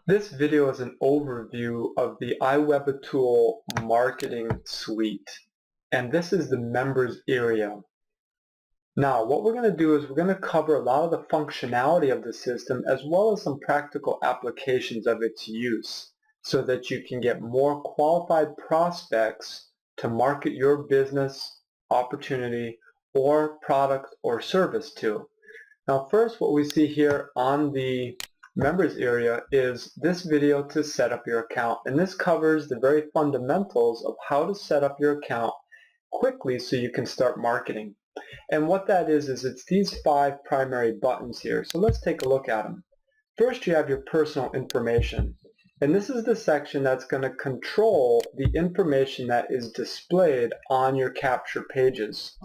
This video is an overview of the iWebatool marketing suite, and this is the members area. Now, what we're going to do is we're going to cover a lot of the functionality of the system as well as some practical applications of its use so that you can get more qualified prospects to market your business, opportunity, or product or service to. Now, first, what we see here on the members area is this video to set up your account, and this covers the very fundamentals of how to set up your account quickly so you can start marketing. And what that is it's these 5 primary buttons here. So let's take a look at them. First, you have your personal information, and this is the section that's going to control the information that is displayed on your capture pages.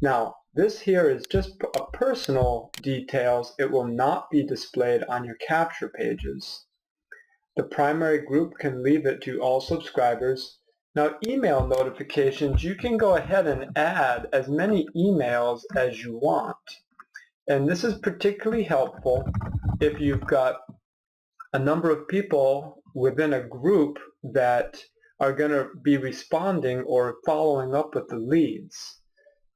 Now, this here is just a personal details. It will not be displayed on your capture pages. The primary group can leave it to all subscribers. Now, email notifications, you can go ahead and add as many emails as you want. And this is particularly helpful if you've got a number of people within a group that are going to be responding or following up with the leads.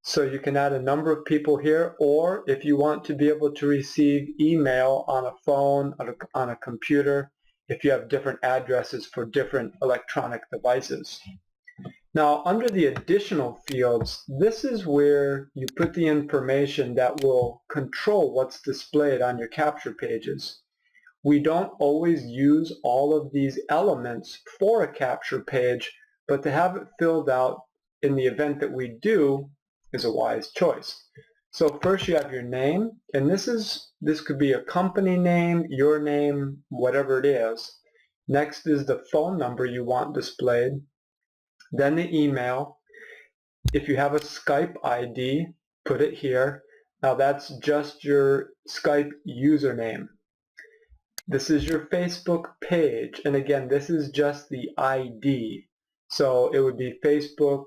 So you can add a number of people here, or if you want to be able to receive email on a phone, on a computer, if you have different addresses for different electronic devices. Now, under the additional fields, this is where you put the information that will control what's displayed on your capture pages. We don't always use all of these elements for a capture page, but to have it filled out in the event that we do is a wise choice. So first you have your name, and this could be a company name, your name, whatever it is. Next is the phone number you want displayed, then the email. If you have a Skype ID, put it here. Now that's just your Skype username. This is your Facebook page, and again, this is just the ID. So it would be facebook.com/your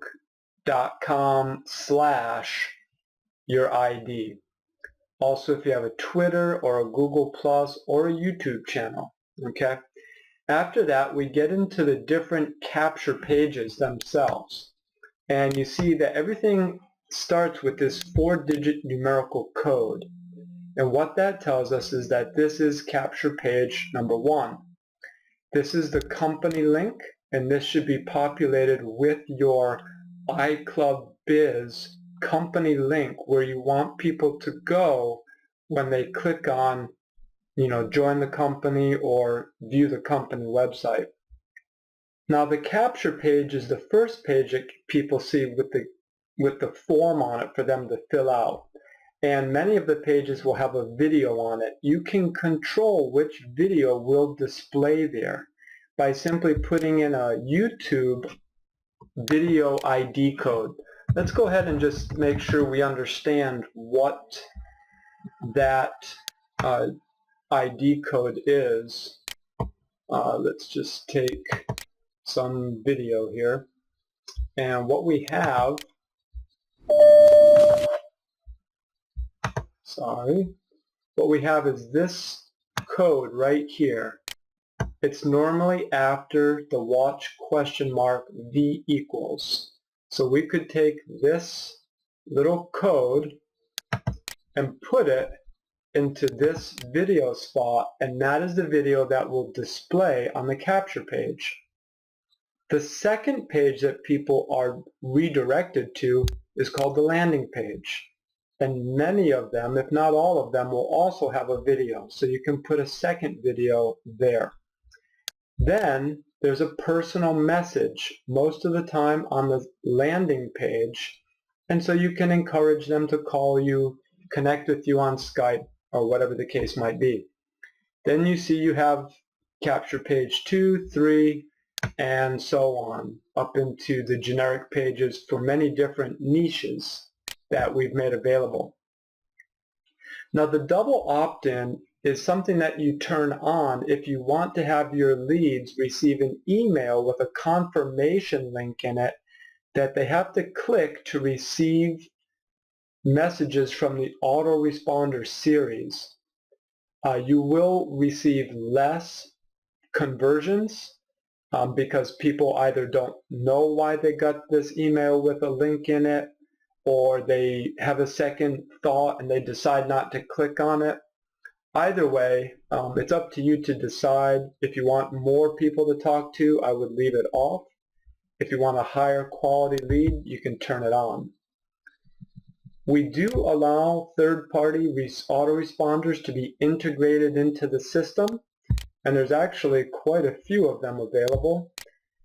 ID. Also, if you have a Twitter or a Google Plus or a YouTube channel, okay? After that, we get into the different capture pages themselves. And you see that everything starts with this 4-digit numerical code. And what that tells us is that this is capture page number 1. This is the company link, and this should be populated with your iClub Biz company link where you want people to go when they click on, join the company or view the company website. Now, the capture page is the first page that people see with the form on it for them to fill out. And many of the pages will have a video on it. You can control which video will display there by simply putting in a YouTube video ID code. Let's go ahead and just make sure we understand what that ID code is. Let's just take some video here. And what we have, what we have is this code right here. It's normally after the watch V equals. So we could take this little code and put it into this video spot, and that is the video that will display on the capture page. The second page that people are redirected to is called the landing page. And many of them, if not all of them, will also have a video. So you can put a second video there. Then there's a personal message most of the time on the landing page, and so you can encourage them to call you, connect with you on Skype, or whatever the case might be. Then you see you have capture page 2, 3, and so on, up into the generic pages for many different niches that we've made available. Now, the double opt-in is something that you turn on if you want to have your leads receive an email with a confirmation link in it that they have to click to receive messages from the autoresponder series. You will receive less conversions because people either don't know why they got this email with a link in it, or they have a second thought and they decide not to click on it. Either way, it's up to you to decide. If you want more people to talk to, I would leave it off. If you want a higher quality lead, you can turn it on. We do allow third-party autoresponders to be integrated into the system, and there's actually quite a few of them available.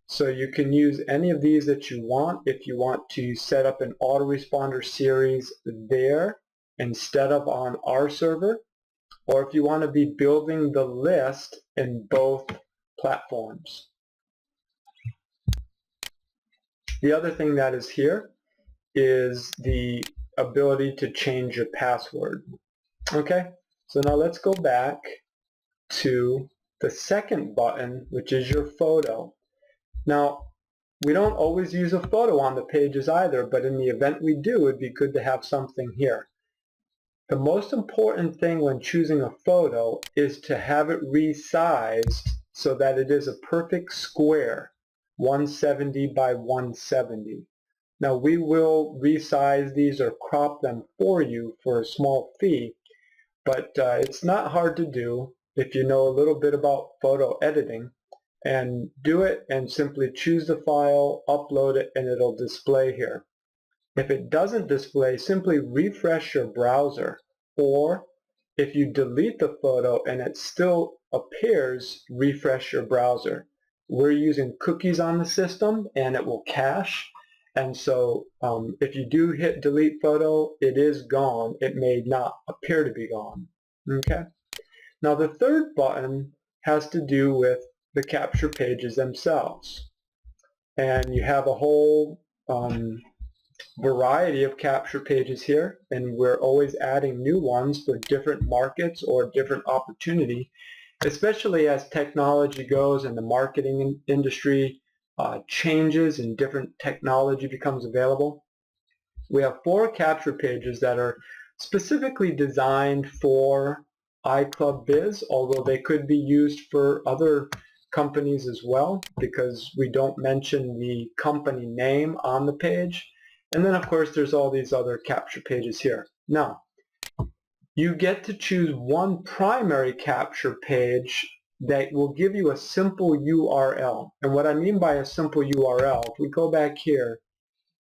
So you can use any of these that you want if you want to set up an autoresponder series there instead of on our server, or if you want to be building the list in both platforms. The other thing that is here is the ability to change your password. Okay, so now let's go back to the second button, which is your photo. Now, we don't always use a photo on the pages either, but in the event we do, it'd be good to have something here. The most important thing when choosing a photo is to have it resized so that it is a perfect square, 170 by 170. Now we will resize these or crop them for you for a small fee, but it's not hard to do if you know a little bit about photo editing, and do it and simply choose the file, upload it, and it'll display here. If it doesn't display, simply refresh your browser, or if you delete the photo and it still appears, refresh your browser. We're using cookies on the system and it will cache, and so if you do hit delete photo, it is gone. It may not appear to be gone. Okay. Now the third button has to do with the capture pages themselves, and you have a whole variety of capture pages here, and we're always adding new ones for different markets or different opportunity, especially as technology goes and the marketing industry changes and different technology becomes available. We have 4 capture pages that are specifically designed for iClub Biz, although they could be used for other companies as well, because we don't mention the company name on the page. And then of course there's all these other capture pages here. Now, you get to choose one primary capture page that will give you a simple URL. And what I mean by a simple URL, if we go back here,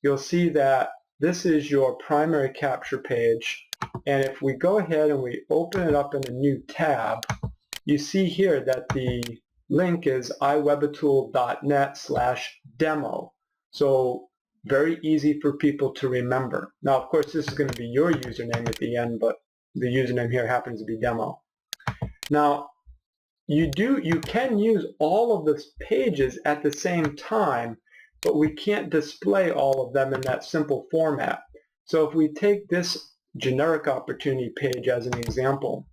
you'll see that this is your primary capture page. And if we go ahead and we open it up in a new tab, you see here that the link is iWebatool.net/demo. So very easy for people to remember. Now, of course, this is going to be your username at the end, but the username here happens to be demo. Now, you can use all of the pages at the same time, but we can't display all of them in that simple format. So if we take this generic opportunity page as an example,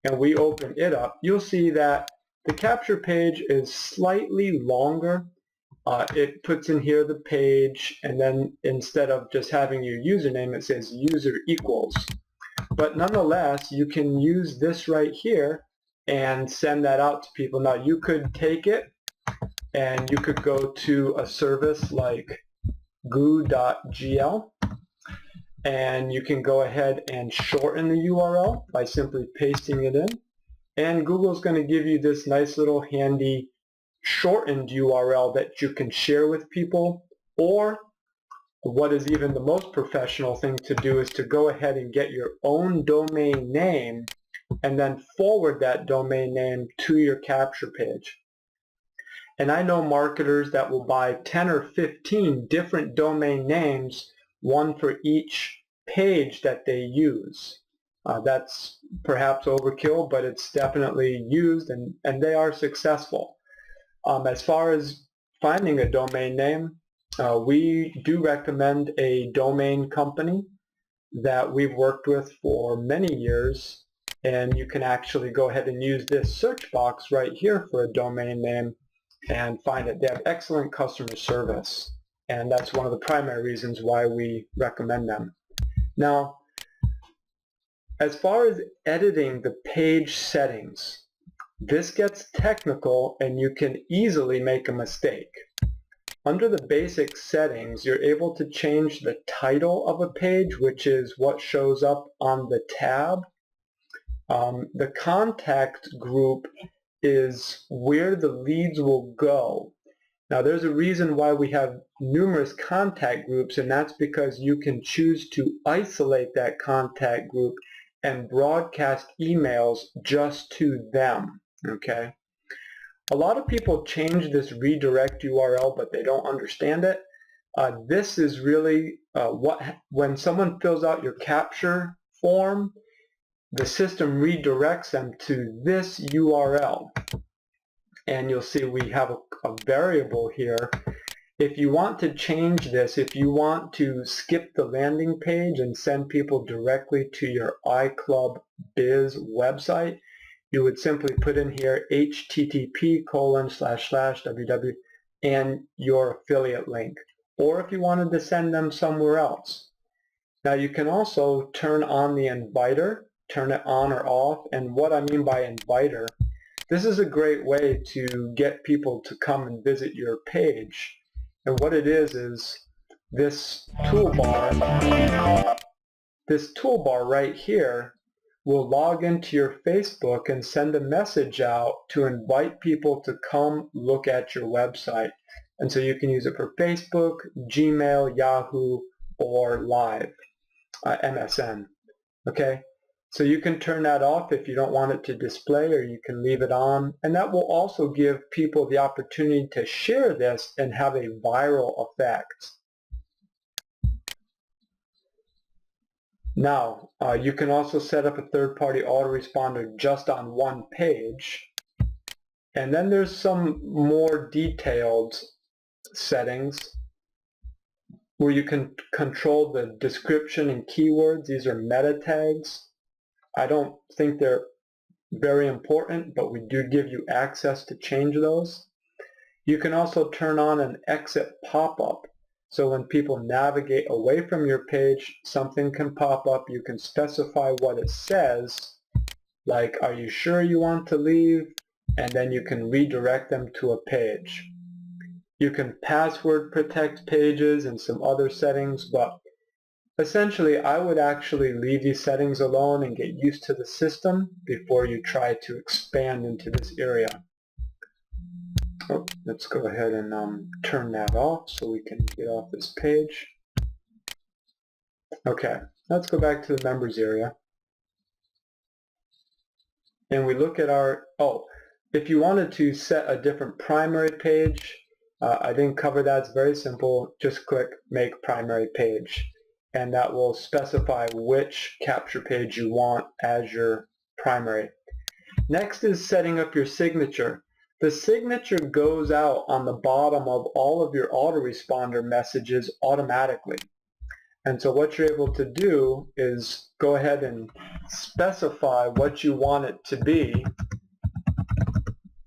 and we open it up, you'll see that the capture page is slightly longer. It puts in here the page, and then instead of just having your username, it says user equals. But nonetheless, you can use this right here and send that out to people. Now, you could take it and you could go to a service like goo.gl, and you can go ahead and shorten the URL by simply pasting it in. And Google's going to give you this nice little handy shortened URL that you can share with people, or what is even the most professional thing to do is to go ahead and get your own domain name and then forward that domain name to your capture page. And I know marketers that will buy 10 or 15 different domain names, one for each page that they use. That's perhaps overkill, but it's definitely used, and they are successful. As far as finding a domain name, we do recommend a domain company that we've worked with for many years, and you can actually go ahead and use this search box right here for a domain name and find it. They have excellent customer service, and that's one of the primary reasons why we recommend them. Now, as far as editing the page settings, This gets technical and you can easily make a mistake. Under the basic settings, you're able to change the title of a page, which is what shows up on the tab. The contact group is where the leads will go. Now there's a reason why we have numerous contact groups, and that's because you can choose to isolate that contact group and broadcast emails just to them, okay? A lot of people change this redirect URL, but they don't understand it. This is really when someone fills out your capture form, the system redirects them to this URL. And you'll see we have a variable here. If you want to change this, if you want to skip the landing page and send people directly to your iClub Biz website, you would simply put in here http://www and your affiliate link. Or if you wanted to send them somewhere else. Now you can also turn on the inviter, turn it on or off. And what I mean by inviter, this is a great way to get people to come and visit your page. And what it is this toolbar right here will log into your Facebook and send a message out to invite people to come look at your website. And so you can use it for Facebook, Gmail, Yahoo, or Live, MSN. Okay? So you can turn that off if you don't want it to display, or you can leave it on. And that will also give people the opportunity to share this and have a viral effect. Now, you can also set up a third-party autoresponder just on one page. And then there's some more detailed settings where you can control the description and keywords. These are meta tags. I don't think they're very important, but we do give you access to change those. You can also turn on an exit pop-up. So when people navigate away from your page, something can pop up. You can specify what it says, like, are you sure you want to leave? And then you can redirect them to a page. You can password protect pages and some other settings, but essentially I would actually leave these settings alone and get used to the system before you try to expand into this area. Oh, let's go ahead and turn that off so we can get off this page. Okay, let's go back to the members area. And we look at our, if you wanted to set a different primary page, I didn't cover that. It's very simple. Just click Make Primary Page, and that will specify which capture page you want as your primary. Next is setting up your signature. The signature goes out on the bottom of all of your autoresponder messages automatically. And so what you're able to do is go ahead and specify what you want it to be.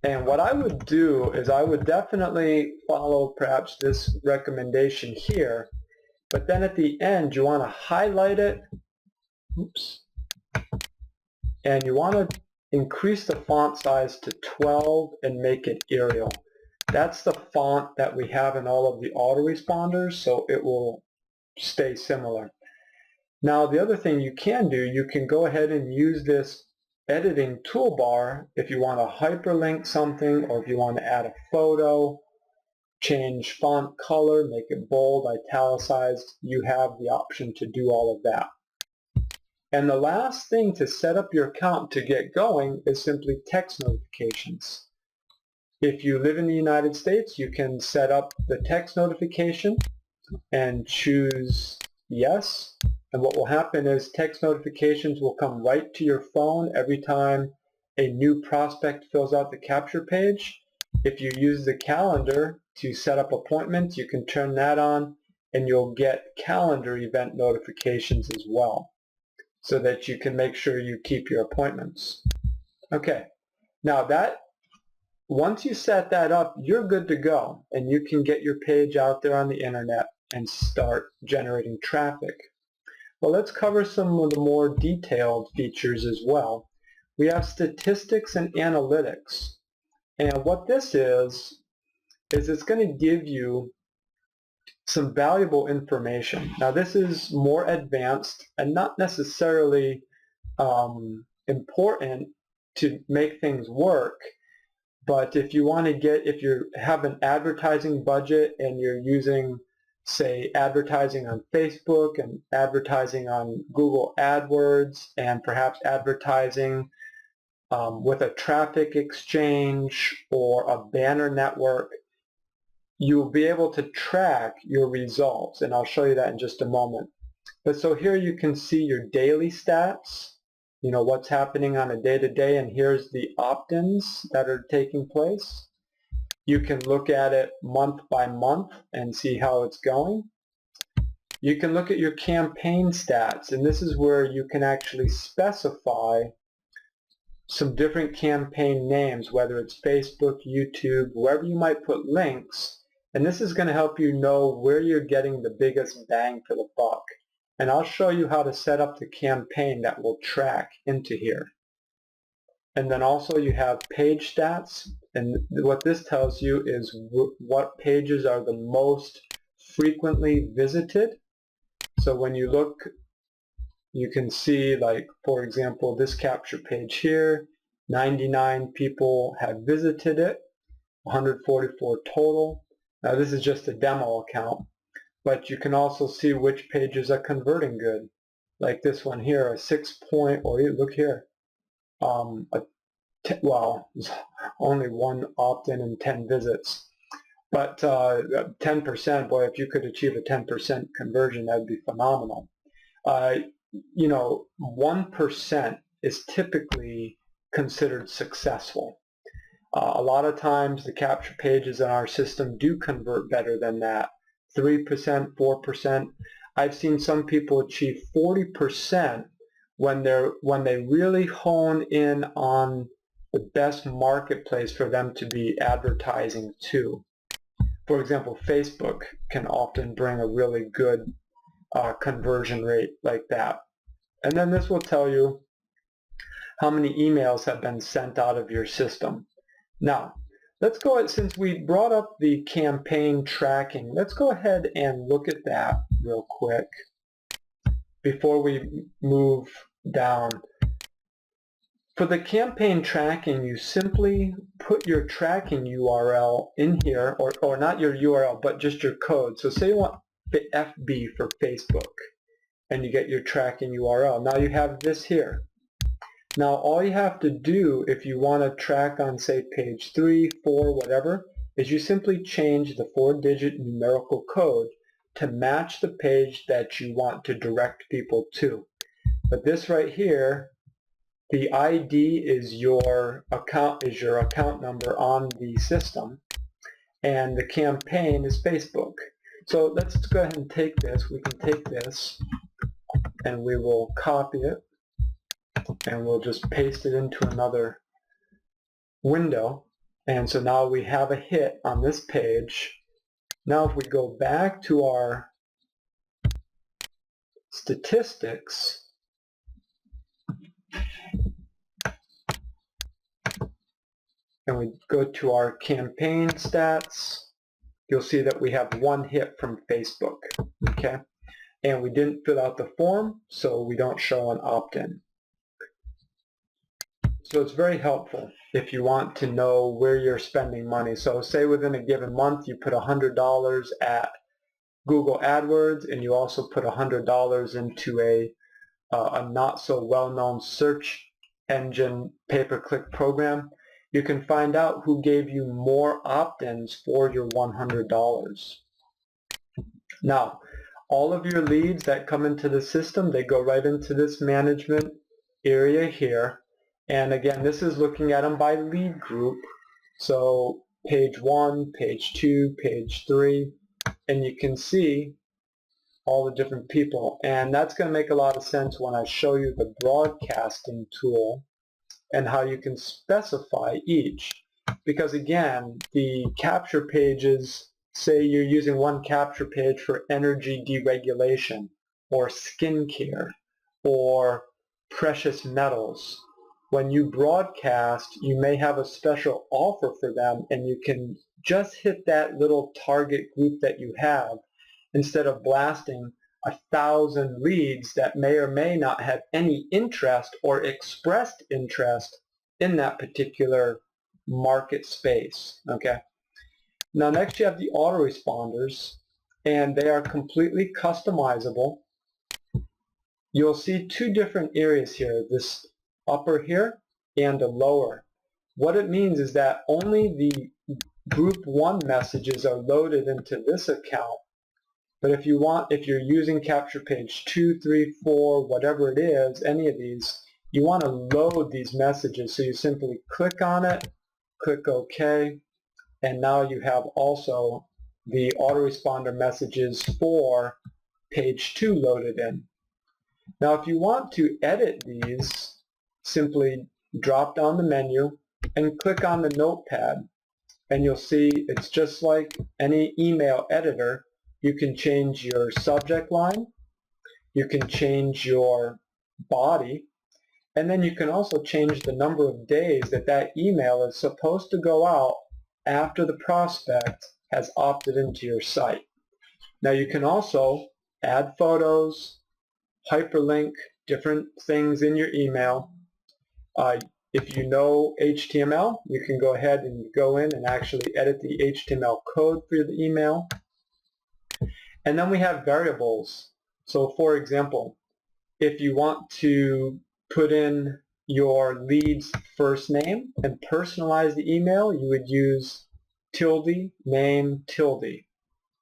And what I would do is I would definitely follow perhaps this recommendation here, but then at the end you want to highlight it, and you want to increase the font size to 12 and make it Arial. That's the font that we have in all of the autoresponders, so it will stay similar. Now the other thing you can do, you can go ahead and use this editing toolbar if you want to hyperlink something, or if you want to add a photo, change font color, make it bold, italicized. You have the option to do all of that. And the last thing to set up your account to get going is simply text notifications. If you live in the United States, you can set up the text notification and choose yes. And what will happen is text notifications will come right to your phone every time a new prospect fills out the capture page. If you use the calendar to set up appointments, you can turn that on and you'll get calendar event notifications as well, so that you can make sure you keep your appointments. Okay, now once you set that up, you're good to go, and you can get your page out there on the internet and start generating traffic. Well, let's cover some of the more detailed features as well. we have statistics and analytics. And what this is it's going to give you some valuable information. Now this is more advanced and not necessarily important to make things work, but if you want to if you have an advertising budget and you're using, say, advertising on Facebook and advertising on Google AdWords and perhaps advertising with a traffic exchange or a banner network, you'll be able to track your results, and I'll show you that in just a moment. But so here you can see your daily stats, you know, what's happening on a day-to-day, and here's the opt-ins that are taking place. You can look at it month by month and see how it's going. You can look at your campaign stats, and this is where you can actually specify some different campaign names, whether it's Facebook, YouTube, wherever you might put links. And this is going to help you know where you're getting the biggest bang for the buck. And I'll show you how to set up the campaign that will track into here. And then also you have page stats, and what this tells you is what pages are the most frequently visited. So when you look, you can see, like, for example, this capture page here, 99 people have visited it, 144 total. Now this is just a demo account, but you can also see which pages are converting good. Like this one here, a 6 point, or look here, well, only one opt-in and 10 visits. But 10%, boy, if you could achieve a 10% conversion, that would be phenomenal. You know, 1% is typically considered successful. A lot of times the capture pages in our system do convert better than that. 3%, 4%. I've seen some people achieve 40% when they really hone in on the best marketplace for them to be advertising to. For example, Facebook can often bring a really good conversion rate like that. And then this will tell you how many emails have been sent out of your system. Now, let's go, since we brought up the campaign tracking, let's go ahead and look at that real quick before we move down. For the campaign tracking, you simply put your tracking URL in here, or not your URL, but just your code. So say you want the FB for Facebook, and you get your tracking URL. Now you have this here. Now all you have to do if you want to track on, say, page 3, 4, whatever, is you simply change the 4-digit numerical code to match the page that you want to direct people to. But this right here, the ID is your account number on the system, and the campaign is Facebook. So let's go ahead and take this. We can take this and we will copy it, and we'll just paste it into another window. And so now we have a hit on this page. Now if we go back to our statistics, and we go to our campaign stats, you'll see that we have one hit from Facebook, okay? And we didn't fill out the form, so we don't show an opt-in. So it's very helpful if you want to know where you're spending money. So say within a given month you put $100 at Google AdWords, and you also put $100 into a not so well-known search engine pay-per-click program. You can find out who gave you more opt-ins for your $100. Now, all of your leads that come into the system, they go right into this management area here. And again, this is looking at them by lead group. So page 1, page 2, page 3, and you can see all the different people. And that's going to make a lot of sense when I show you the broadcasting tool and how you can specify each. Because again, the capture pages, say you're using one capture page for energy deregulation or skincare or precious metals. when you broadcast, you may have a special offer for them, and you can just hit that little target group that you have instead of blasting 1,000 leads that may or may not have any interest or expressed interest in that particular market space. Okay. Now next you have the autoresponders, and they are completely customizable. You'll see two different areas here, this upper here and the lower. What it means is that only the group 1 messages are loaded into this account. But if you're using capture page 2, 3, 4, whatever it is, any of these, you want to load these messages. So you simply click on it, click OK, and now you have also the autoresponder messages for page 2 loaded in. Now if you want to edit these, simply drop down the menu and click on the notepad, and you'll see it's just like any email editor. You can change your subject line, you can change your body, and then you can also change the number of days that that email is supposed to go out after the prospect has opted into your site. Now you can also add photos, hyperlink different things in your email. If you know HTML, you can go ahead and go in and actually edit the HTML code for the email. And then we have variables. So for example, if you want to put in your lead's first name and personalize the email, you would use tilde name tilde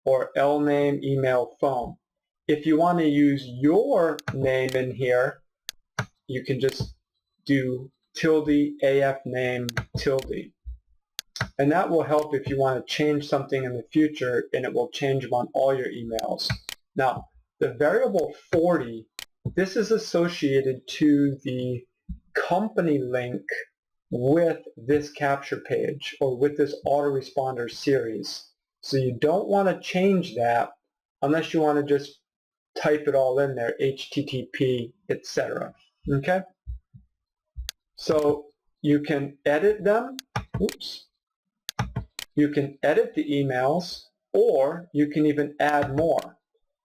or lname email phone. If you want to use your name in here, you can just do tilde af name tilde. And that will help if you want to change something in the future, and it will change them on all your emails. Now, the variable 40, this is associated to the company link with this capture page or with this autoresponder series. So you don't want to change that unless you want to just type it all in there, HTTP, etc. Okay? So you can edit them. Oops. You can edit the emails, or you can even add more.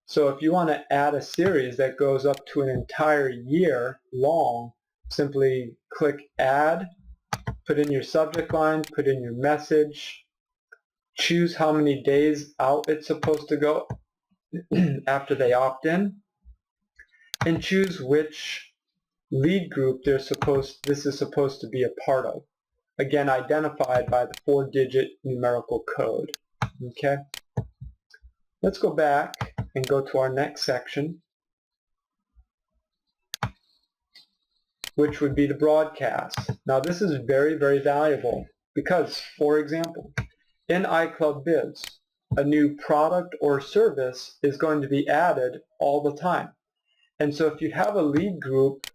So if you want to add a series that goes up to an entire year long, simply click Add, put in your subject line, put in your message, choose how many days out it's supposed to go after they opt in, and choose which lead group this is supposed to be a part of. Again, identified by the 4-digit numerical code. Okay? Let's go back and go to our next section, which would be the broadcast. Now this is very, very valuable because, for example, in iClub Biz, a new product or service is going to be added all the time. And so if you have a lead group,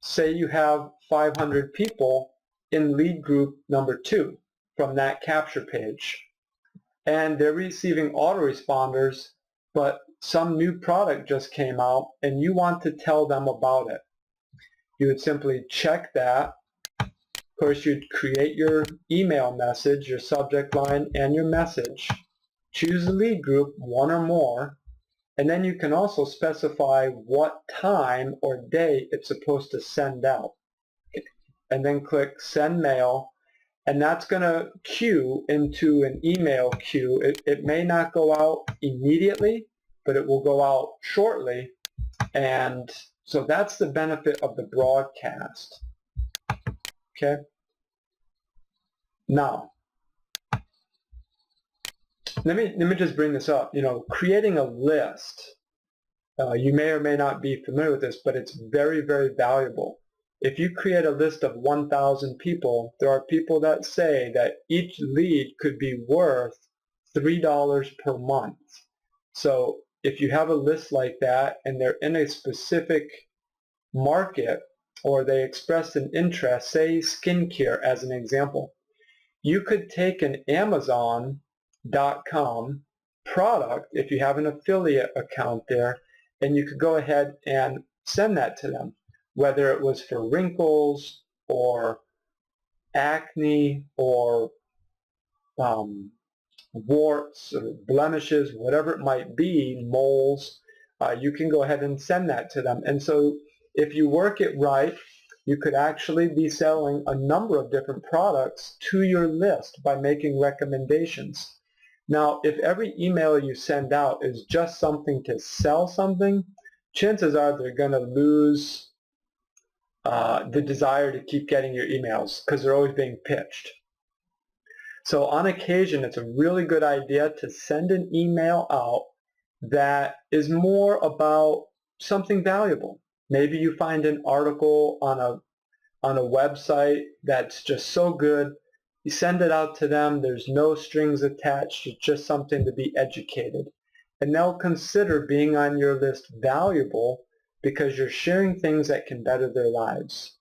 say you have 500 people in lead group number 2 from that capture page, and they're receiving autoresponders, but some new product just came out and you want to tell them about it. You would simply check that. Of course, you'd create your email message, your subject line, and your message. Choose the lead group, 1 or more, and then you can also specify what time or day it's supposed to send out. And then click Send Mail, and that's going to queue into an email queue. It may not go out immediately, but it will go out shortly, and so that's the benefit of the broadcast. Okay? Now, let me just bring this up. You know, creating a list, you may or may not be familiar with this, but it's very, very valuable. If you create a list of 1,000 people, there are people that say that each lead could be worth $3 per month. So if you have a list like that and they're in a specific market, or they express an interest, say skincare as an example, you could take an Amazon.com product, if you have an affiliate account there, and you could go ahead and send that to them, whether it was for wrinkles or acne or warts or blemishes, whatever it might be, moles, you can go ahead and send that to them. And so if you work it right, you could actually be selling a number of different products to your list by making recommendations. Now, if every email you send out is just something to sell something, chances are they're going to lose the desire to keep getting your emails because they're always being pitched. So on occasion, it's a really good idea to send an email out that is more about something valuable. Maybe you find an article on a website that's just so good. You send it out to them. There's no strings attached. It's just something to be educated. And they'll consider being on your list valuable because you're sharing things that can better their lives.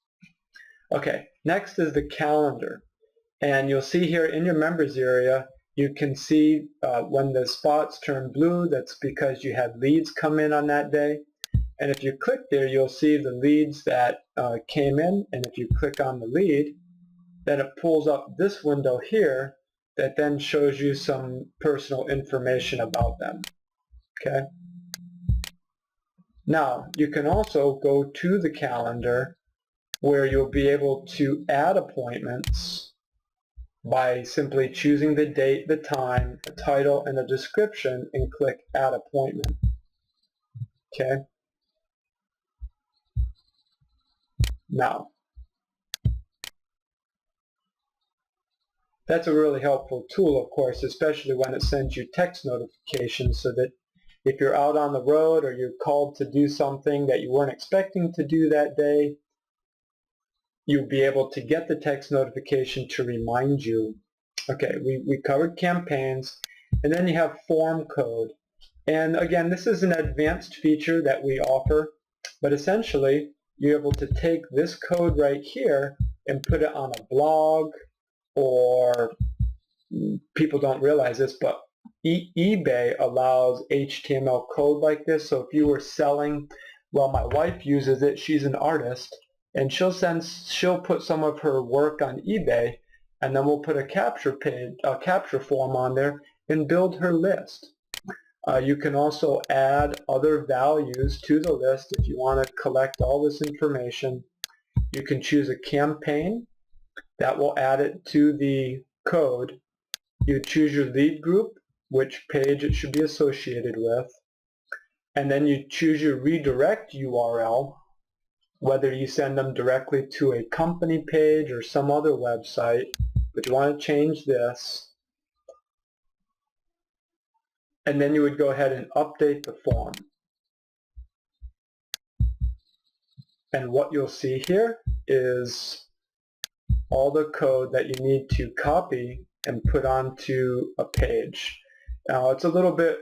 Okay, next is the calendar. And you'll see here in your members area, you can see when the spots turn blue, that's because you had leads come in on that day. And if you click there, you'll see the leads that came in. And if you click on the lead, then it pulls up this window here that then shows you some personal information about them. Okay. Now, you can also go to the calendar where you'll be able to add appointments by simply choosing the date, the time, a title, and a description, and click Add Appointment. Okay. Now, that's a really helpful tool, of course, especially when it sends you text notifications so that if you're out on the road or you're called to do something that you weren't expecting to do that day, you'll be able to get the text notification to remind you. Okay, we covered campaigns, and then you have form code. And again, this is an advanced feature that we offer, but essentially you're able to take this code right here and put it on a blog, or people don't realize this, but eBay allows HTML code like this. So if you were selling, well, my wife uses it, she's an artist, and she'll put some of her work on eBay, and then we'll put a capture form on there and build her list. You can also add other values to the list if you want to collect all this information. You can choose a campaign that will add it to the code. You choose your lead group, which page it should be associated with, and then you choose your redirect URL, whether you send them directly to a company page or some other website, but you want to change this. And then you would go ahead and update the form. And what you'll see here is all the code that you need to copy and put onto a page. Now it's a little bit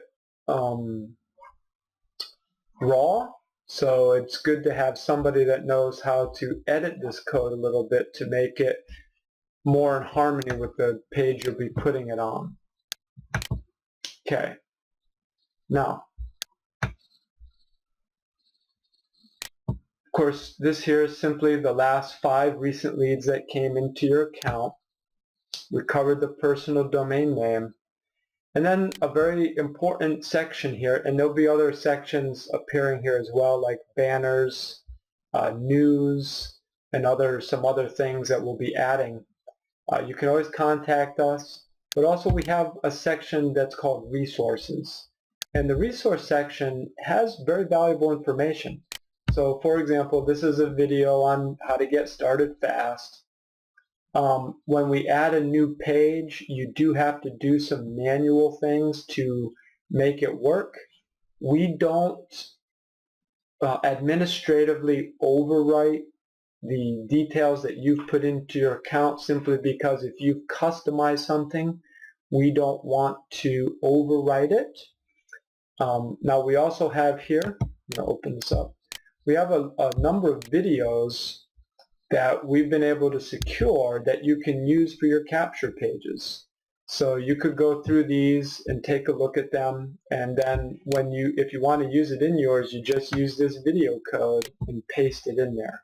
raw, so it's good to have somebody that knows how to edit this code a little bit to make it more in harmony with the page you'll be putting it on. Okay. Now, of course, this here is simply the last 5 recent leads that came into your account. We covered the personal domain name. And then a very important section here, and there'll be other sections appearing here as well, like banners, news, and some other things that we'll be adding. You can always contact us, but also we have a section that's called resources. And the resource section has very valuable information. So for example, this is a video on how to get started fast. When we add a new page, you do have to do some manual things to make it work. We don't administratively overwrite the details that you've put into your account, simply because if you've customized something, we don't want to overwrite it. Now we also have here, I'm going to open this up, we have a number of videos that we've been able to secure that you can use for your capture pages. So you could go through these and take a look at them, and then if you want to use it in yours, you just use this video code and paste it in there.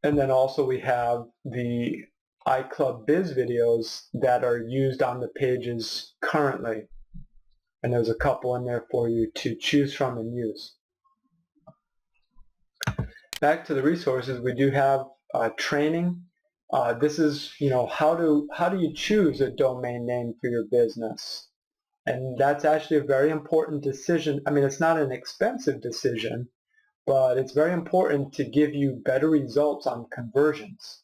And then also we have the iClub Biz videos that are used on the pages currently. And there's a couple in there for you to choose from and use. Back to the resources, we do have training. This is, how do you choose a domain name for your business? And that's actually a very important decision. I mean, it's not an expensive decision, but it's very important to give you better results on conversions.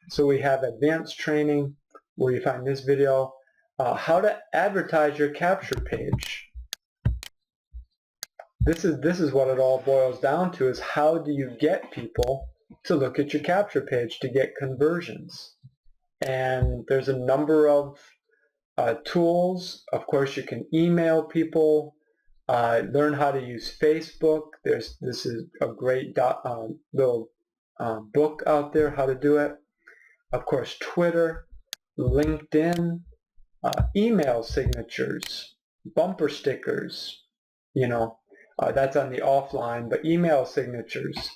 So we have advanced training, where you find this video, how to advertise your capture page. This is what it all boils down to, is how do you get people to look at your capture page to get conversions. And there's a number of tools. Of course, you can email people, learn how to use Facebook. This is a great little book out there, how to do it. Of course, Twitter, LinkedIn, email signatures, bumper stickers, that's on the offline, but email signatures.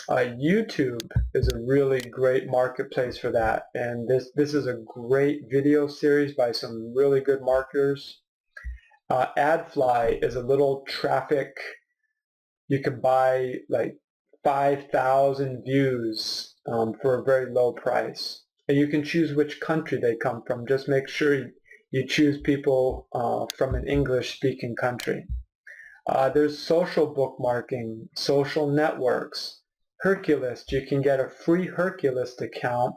YouTube is a really great marketplace for that, and this is a great video series by some really good marketers. AdFly is a little traffic. You can buy like 5,000 views for a very low price, and you can choose which country they come from. Just make sure you choose people from an English-speaking country. There's social bookmarking, social networks, Herculist. You can get a free Herculist account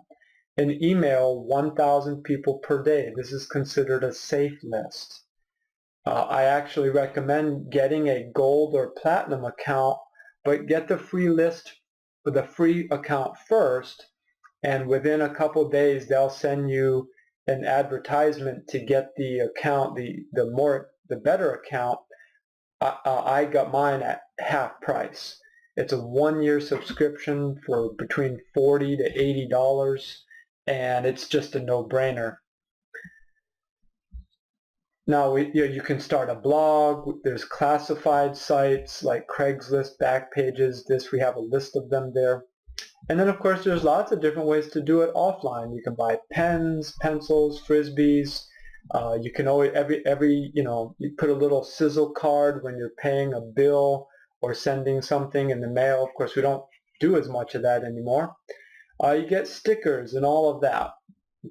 and email 1,000 people per day. This is considered a safe list. I actually recommend getting a gold or platinum account, but get the free list with the free account first, and within a couple days they'll send you an advertisement to get the account, the better account. I got mine at half price. It's a 1-year subscription for between $40 to $80, and it's just a no-brainer. Now you can start a blog. There's classified sites like Craigslist, Backpages. We have a list of them there. And then of course there's lots of different ways to do it offline. You can buy pens, pencils, frisbees. You can always you put a little sizzle card when you're paying a bill or sending something in the mail. Of course, we don't do as much of that anymore. You get stickers and all of that,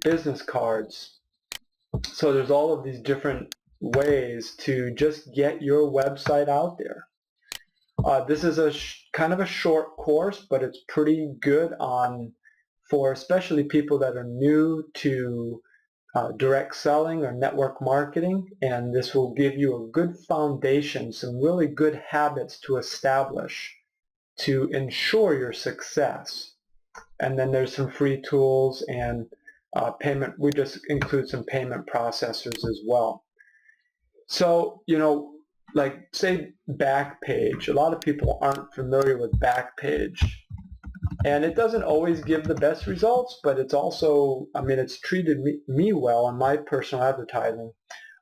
business cards. So there's all of these different ways to just get your website out there. This is a kind of a short course, but it's pretty good for especially people that are new to direct selling or network marketing, and this will give you a good foundation, some really good habits to establish to ensure your success. And then there's some free tools and payment. We just include some payment processors as well. So, like say Backpage, a lot of people aren't familiar with Backpage. And it doesn't always give the best results, but it's also, it's treated me well in my personal advertising.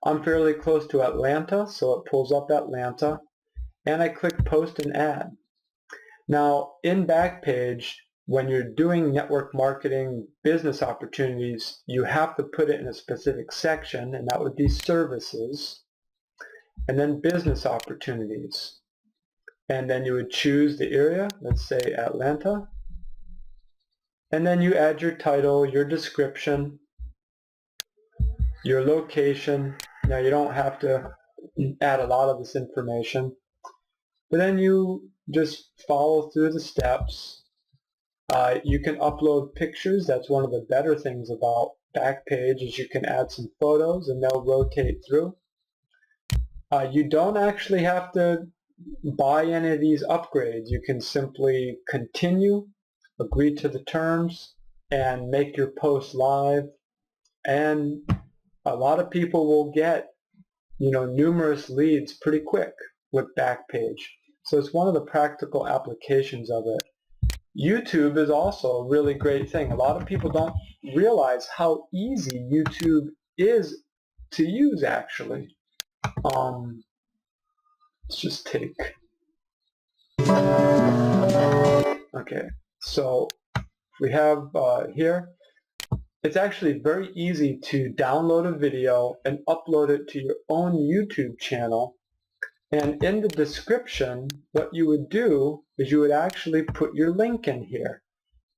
I'm fairly close to Atlanta, so it pulls up Atlanta, and I click Post an Ad. Now, in Backpage, when you're doing network marketing business opportunities, you have to put it in a specific section, and that would be services, and then business opportunities. And then you would choose the area, let's say Atlanta. And then you add your title, your description, your location. Now you don't have to add a lot of this information, but then you just follow through the steps. You can upload pictures. That's one of the better things about Backpage, is you can add some photos and they'll rotate through. You don't actually have to buy any of these upgrades. You can simply continue, agree to the terms, and make your post live, and a lot of people will get numerous leads pretty quick with Backpage. So it's one of the practical applications of it. YouTube is also a really great thing. A lot of people don't realize how easy YouTube is to use, actually. Let's just take, okay, so we have here, it's actually very easy to download a video and upload it to your own YouTube channel. And in the description, what you would do is you would actually put your link in here.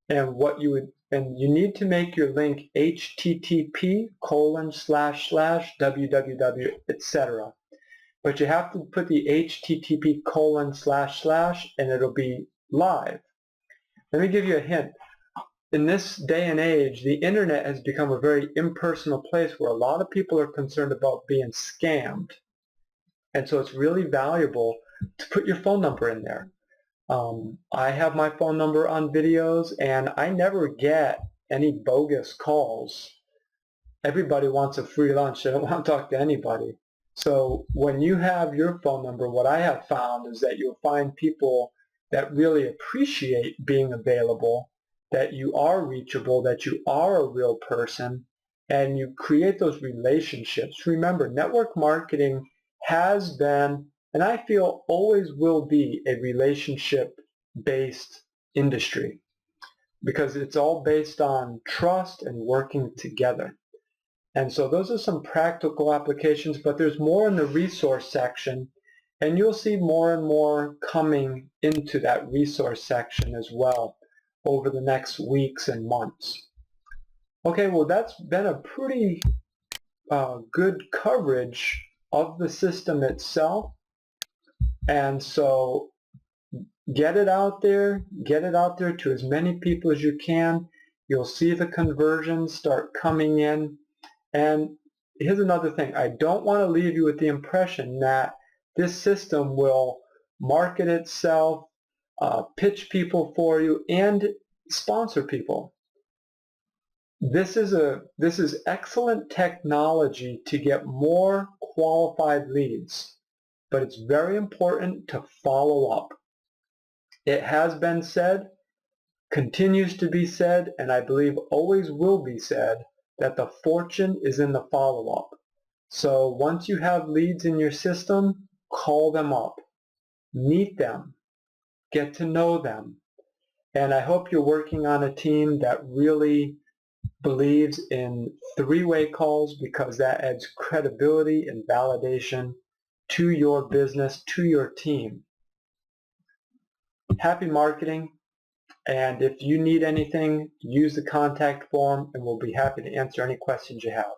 And you need to make your link http://www, etc. But you have to put the http:// and it'll be live. Let me give you a hint. In this day and age, the internet has become a very impersonal place where a lot of people are concerned about being scammed. And so it's really valuable to put your phone number in there. I have my phone number on videos, and I never get any bogus calls. Everybody wants a free lunch. They don't want to talk to anybody. So when you have your phone number, what I have found is that you'll find people that really appreciate being available, that you are reachable, that you are a real person, and you create those relationships. Remember, network marketing has been, and I feel always will be, a relationship-based industry because it's all based on trust and working together. And so those are some practical applications, but there's more in the resource section, and you'll see more and more coming into that resource section as well over the next weeks and months. Okay, well, that's been a pretty good coverage of the system itself. And so get it out there to as many people as you can. You'll see the conversions start coming in. And here's another thing. I don't want to leave you with the impression that this system will market itself, pitch people for you, and sponsor people. This is excellent technology to get more qualified leads, but it's very important to follow up. It has been said, continues to be said, and I believe always will be said, that the fortune is in the follow-up. So once you have leads in your system, call them up, meet them, get to know them. And I hope you're working on a team that really believes in three-way calls, because that adds credibility and validation to your business, to your team. Happy marketing, and if you need anything, use the contact form and we'll be happy to answer any questions you have.